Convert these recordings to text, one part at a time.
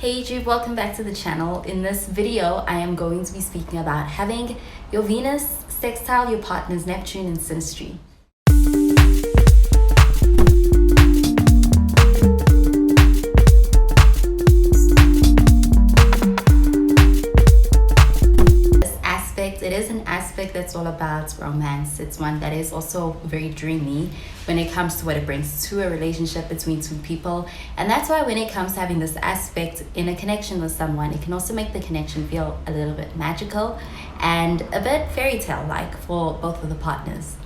Hey YouTube, welcome back to the channel. In this video, I am going to be speaking about having your Venus sextile your partner's Neptune in SYNASTRY. It is an aspect that's all about romance. It's one that is also very dreamy when it comes to what it brings to a relationship between two people. And that's why when it comes to having this aspect in a connection with someone, it can also make the connection feel a little bit magical and a bit fairy tale-like for both of the partners.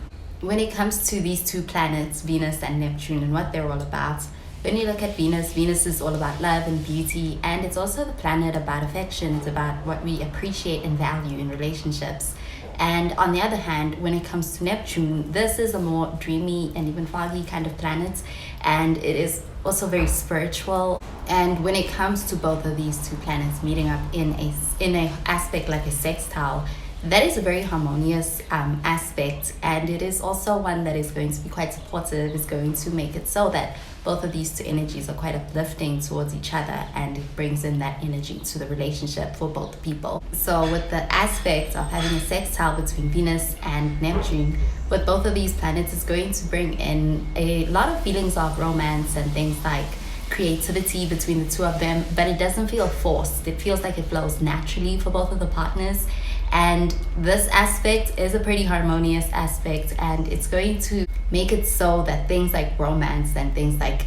When it comes to these two planets, Venus and Neptune, and what they're all about, when you look at Venus, Venus is all about love and beauty, and it's also the planet about affection. It's about what we appreciate and value in relationships. And on the other hand, when it comes to Neptune, this is a more dreamy and even foggy kind of planet, and it is also very spiritual. And when it comes to both of these two planets meeting up in a aspect like a sextile, that is a very harmonious aspect, and it is also one that is going to be quite supportive. It's going to make it so that both of these two energies are quite uplifting towards each other, and it brings in that energy to the relationship for both people. So with the aspect of having a sextile between Venus and Neptune, with both of these planets, is going to bring in a lot of feelings of romance and things like creativity between the two of them, but it doesn't feel forced. It feels like it flows naturally for both of the partners. And this aspect is a pretty harmonious aspect, and it's going to make it so that things like romance and things like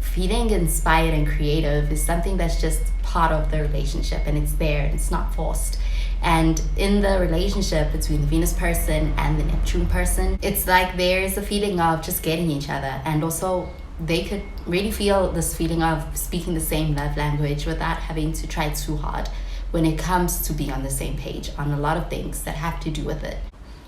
feeling inspired and creative is something that's just part of the relationship, and it's there and it's not forced. And in the relationship between the Venus person and the Neptune person, it's like there is a feeling of just getting each other, and also they could really feel this feeling of speaking the same love language without having to try too hard when it comes to be on the same page on a lot of things that have to do with it,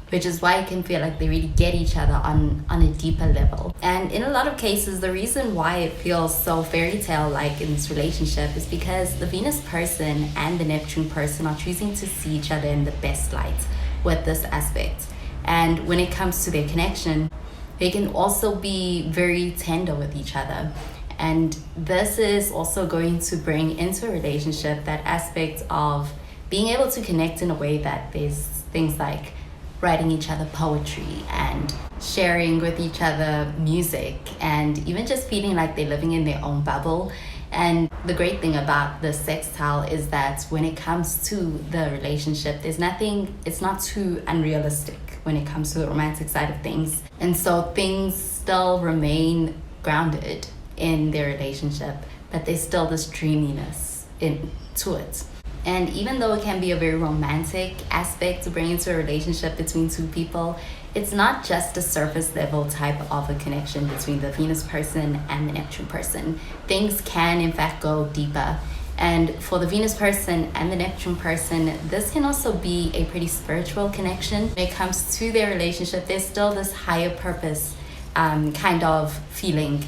which is why you can feel like they really get each other on a deeper level. And in a lot of cases, the reason why it feels so fairy tale like in this relationship is because the Venus person and the Neptune person are choosing to see each other in the best light with this aspect. And when it comes to their connection, they can also be very tender with each other. And this is also going to bring into a relationship that aspect of being able to connect in a way that there's things like writing each other poetry and sharing with each other music, and even just feeling like they're living in their own bubble. And the great thing about the sextile is that when it comes to the relationship, it's not too unrealistic when it comes to the romantic side of things. And so things still remain grounded in their relationship, but there's still this dreaminess to it. And even though it can be a very romantic aspect to bring into a relationship between two people, it's not just a surface level type of a connection between the Venus person and the Neptune person. Things can in fact go deeper. And for the Venus person and the Neptune person, this can also be a pretty spiritual connection. When it comes to their relationship, there's still this higher purpose kind of feeling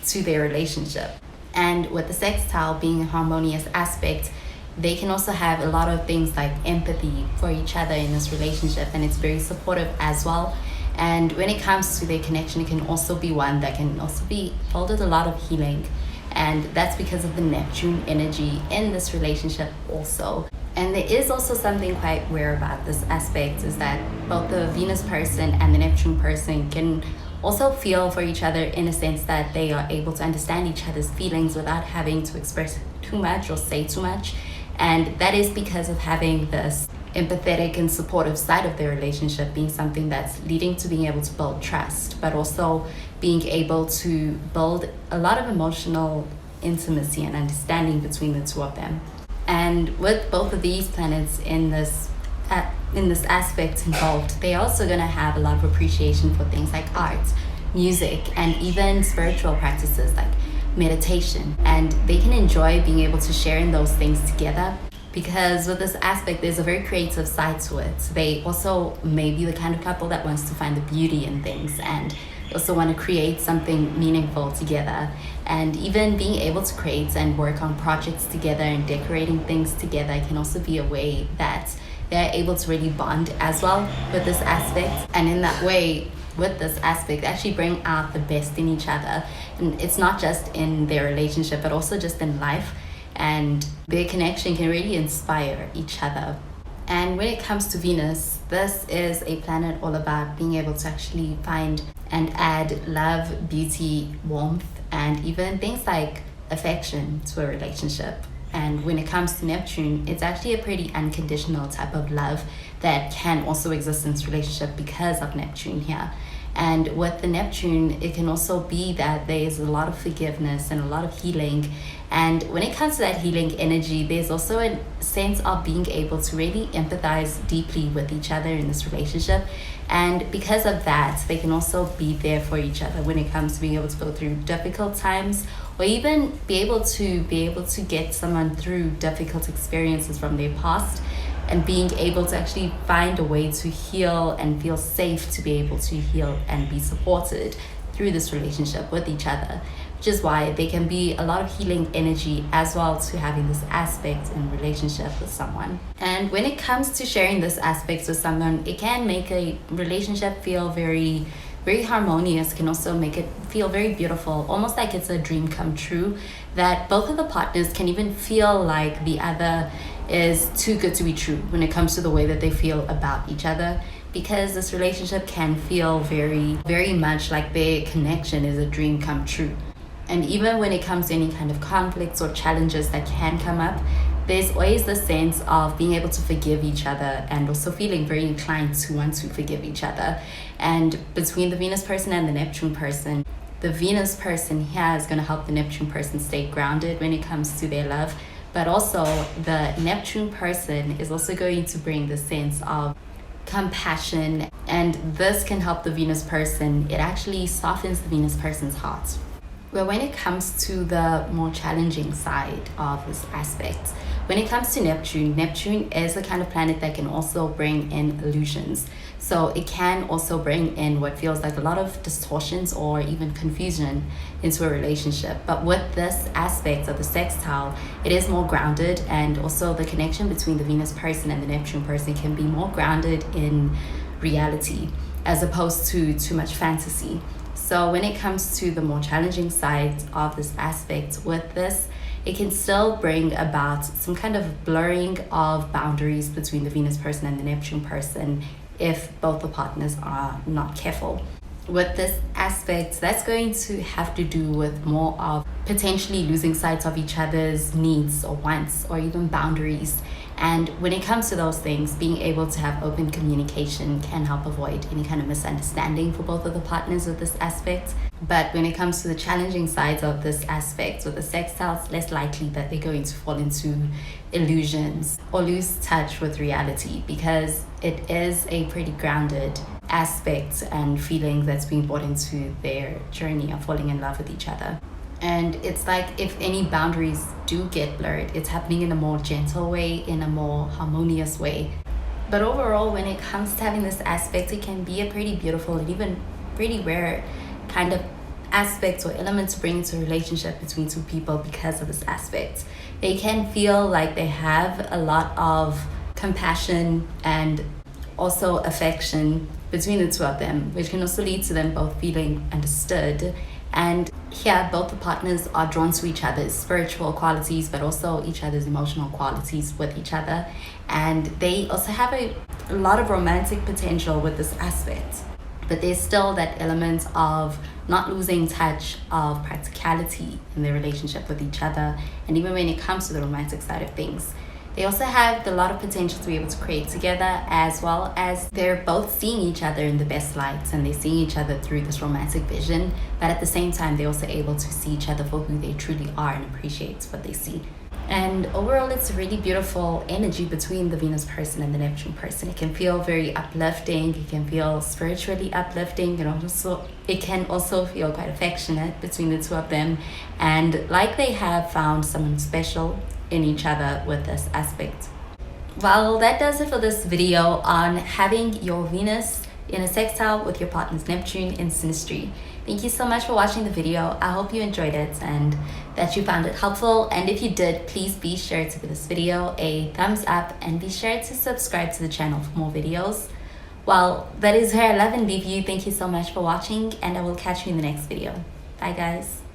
to their relationship. And with the sextile being a harmonious aspect, they can also have a lot of things like empathy for each other in this relationship, and it's very supportive as well. And when it comes to their connection, it can also be one that can also be filled with a lot of healing, and that's because of the Neptune energy in this relationship also. And there is also something quite rare about this aspect, is that both the Venus person and the Neptune person can also feel for each other in a sense that they are able to understand each other's feelings without having to express too much or say too much. And that is because of having this empathetic and supportive side of their relationship being something that's leading to being able to build trust, but also being able to build a lot of emotional intimacy and understanding between the two of them. And with both of these planets in this aspect involved, they're also going to have a lot of appreciation for things like art, music, and even spiritual practices like meditation. And they can enjoy being able to share in those things together, because with this aspect, there's a very creative side to it. They also may be the kind of couple that wants to find the beauty in things, and also want to create something meaningful together. And even being able to create and work on projects together and decorating things together can also be a way that they're able to really bond as well with this aspect. And in that way, with this aspect, actually bring out the best in each other. And it's not just in their relationship, but also just in life. and their connection can really inspire each other. And when it comes to Venus, this is a planet all about being able to actually find and add love, beauty, warmth, and even things like affection to a relationship. And when it comes to Neptune, it's actually a pretty unconditional type of love that can also exist in this relationship because of Neptune here. And with the Neptune, it can also be that there's a lot of forgiveness and a lot of healing. And when it comes to that healing energy, there's also a sense of being able to really empathize deeply with each other in this relationship. And because of that, they can also be there for each other when it comes to being able to go through difficult times, or even be able to get someone through difficult experiences from their past, and being able to actually find a way to heal and feel safe to be able to heal and be supported through this relationship with each other, which is why there can be a lot of healing energy as well to having this aspect in relationship with someone. And when it comes to sharing this aspect with someone, it can make a relationship feel very harmonious, can also make it feel very beautiful, almost like it's a dream come true, that both of the partners can even feel like the other is too good to be true when it comes to the way that they feel about each other, because this relationship can feel very much like their connection is a dream come true. And even when it comes to any kind of conflicts or challenges that can come up, there's always the sense of being able to forgive each other and also feeling very inclined to want to forgive each other. And between the Venus person and the Neptune person, the Venus person here is going to help the Neptune person stay grounded when it comes to their love. But also the Neptune person is also going to bring the sense of compassion, and this can help the Venus person. It actually softens the Venus person's heart. Well, when it comes to the more challenging side of this aspect, when it comes to Neptune, Neptune is the kind of planet that can also bring in illusions. So it can also bring in what feels like a lot of distortions or even confusion into a relationship. But with this aspect of the sextile, it is more grounded, and also the connection between the Venus person and the Neptune person can be more grounded in reality as opposed to too much fantasy. So when it comes to the more challenging side of this aspect, with this, it can still bring about some kind of blurring of boundaries between the Venus person and the Neptune person if both the partners are not careful. With this aspect, that's going to have to do with more of potentially losing sight of each other's needs or wants or even boundaries. And when it comes to those things, being able to have open communication can help avoid any kind of misunderstanding for both of the partners with this aspect. But when it comes to the challenging sides of this aspect with the sextile, it's less likely that they're going to fall into illusions or lose touch with reality, because it is a pretty grounded aspect and feeling that's being brought into their journey of falling in love with each other. And it's like if any boundaries do get blurred, it's happening in a more gentle way, in a more harmonious way. But overall, when it comes to having this aspect, it can be a pretty beautiful and even pretty rare kind of aspect or element to bring into a relationship between two people because of this aspect. They can feel like they have a lot of compassion and also affection between the two of them, which can also lead to them both feeling understood. And here, both the partners are drawn to each other's spiritual qualities, but also each other's emotional qualities with each other. And they also have a lot of romantic potential with this aspect. But there's still that element of not losing touch of practicality in their relationship with each other. And even when it comes to the romantic side of things, they also have a lot of potential to be able to create together, as well as they're both seeing each other in the best lights and they're seeing each other through this romantic vision. But at the same time, they're also able to see each other for who they truly are and appreciate what they see. And overall, it's a really beautiful energy between the Venus person and the Neptune person. It can feel very uplifting. It can feel spiritually uplifting. It can also feel quite affectionate between the two of them. And like they have found someone special in each other with this aspect. Well, that does it for this video on having your Venus in a sextile with your partner's Neptune in synastry. Thank you so much for watching the video. I hope you enjoyed it and that you found it helpful. And if you did, please be sure to give this video a thumbs up and be sure to subscribe to the channel for more videos. Well, that is where I love and leave you. Thank you so much for watching, and I will catch you in the next video. Bye guys.